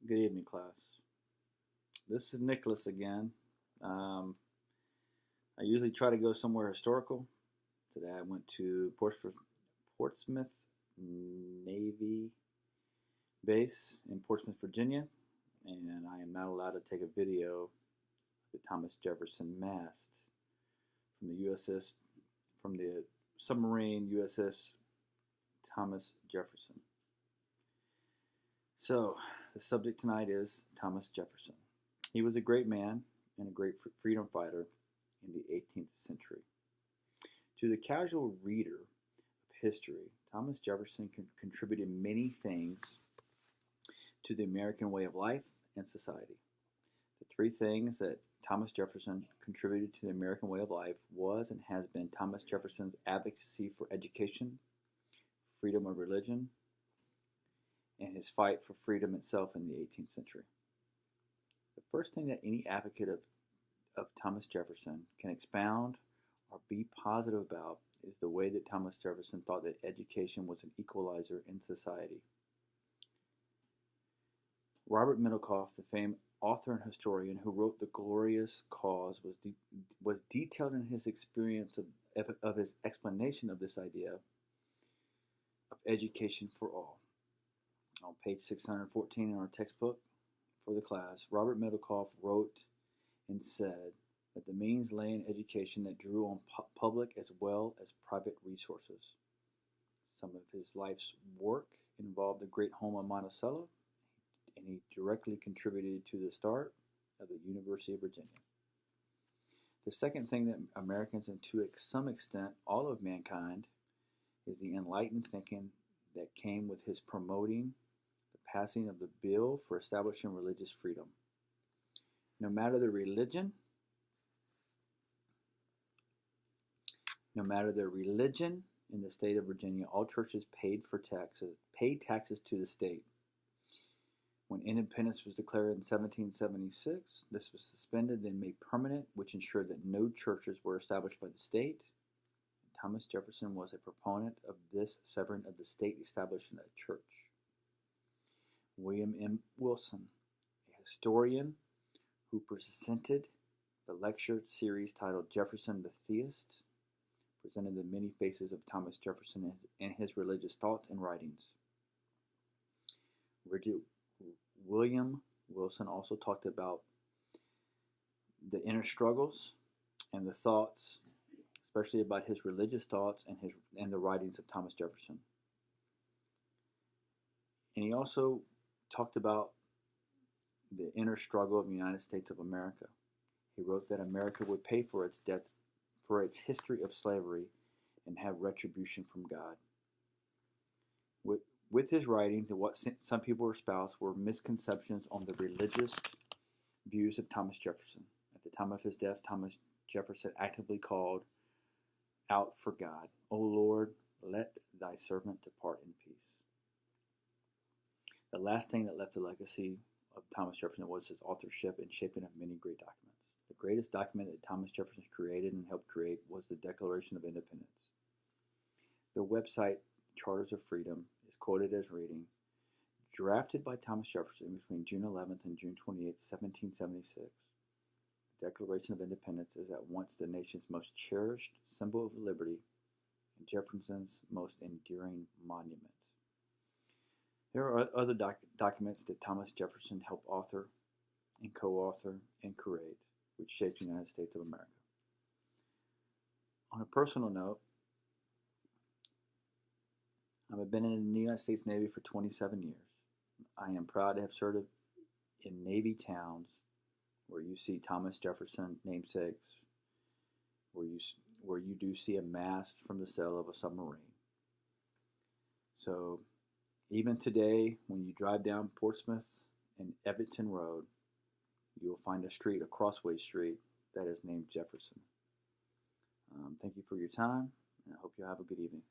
Good evening, class. This is Nicholas again. Um, I usually try to go somewhere historical. Today I went to Portsmouth Navy Base in Portsmouth, Virginia, and I am not allowed to take a video of the Thomas Jefferson mast from the USS from the submarine USS Thomas Jefferson. So, the subject tonight is Thomas Jefferson. He was a great man and a great freedom fighter in the 18th century. To the casual reader of history, Thomas Jefferson contributed many things to the American way of life and society. The three things that Thomas Jefferson contributed to the American way of life was and has been Thomas Jefferson's advocacy for education, freedom of religion, and his fight for freedom itself in the 18th century. The first thing that any advocate of Thomas Jefferson can expound or be positive about is the way that Thomas Jefferson thought that education was an equalizer in society. Robert Middlecoff, the famed author and historian who wrote The Glorious Cause, was detailed in his experience of his explanation of this idea of education for all. On page 614 in our textbook for the class, Robert Middlecoff wrote and said that the means lay in education that drew on public as well as private resources. Some of his life's work involved the great home of Monticello, and he directly contributed to the start of the University of Virginia. The second thing that Americans, and to some extent all of mankind, is the enlightened thinking that came with his promoting the passing of the bill for establishing religious freedom. No matter the religion in the state of Virginia, all churches paid taxes to the state. When independence was declared in 1776, this was suspended, then made permanent, which ensured that no churches were established by the state. Thomas Jefferson was a proponent of this severing of the state, establishing a church. William M. Wilson, a historian who presented the lecture series titled Jefferson the Theist, presented the many faces of Thomas Jefferson and his religious thoughts and writings. William Wilson also talked about the inner struggles and the thoughts, especially about his religious thoughts and the writings of Thomas Jefferson. And he also talked about the inner struggle of the United States of America. He wrote that America would pay for its debt, for its history of slavery, and have retribution from God. With his writings and what some people espoused were misconceptions on the religious views of Thomas Jefferson. At the time of his death, Thomas Jefferson actively called out for God, "O Lord, let thy servant depart in peace." The last thing that left a legacy of Thomas Jefferson was his authorship and shaping of many great documents. The greatest document that Thomas Jefferson created and helped create was the Declaration of Independence. The website Charters of Freedom is quoted as reading, "Drafted by Thomas Jefferson between June 11th and June 28th, 1776, the Declaration of Independence is at once the nation's most cherished symbol of liberty and Jefferson's most enduring monument." There are other documents that Thomas Jefferson helped author and co-author and create, which shaped the United States of America. On a personal note, I've been in the United States Navy for 27 years. I am proud to have served in Navy towns where you see Thomas Jefferson namesakes, where you do see a mast from the sail of a submarine. So even today, when you drive down Portsmouth and Everton Road, you will find a crossway street, that is named Jefferson. Thank you for your time, and I hope you have a good evening.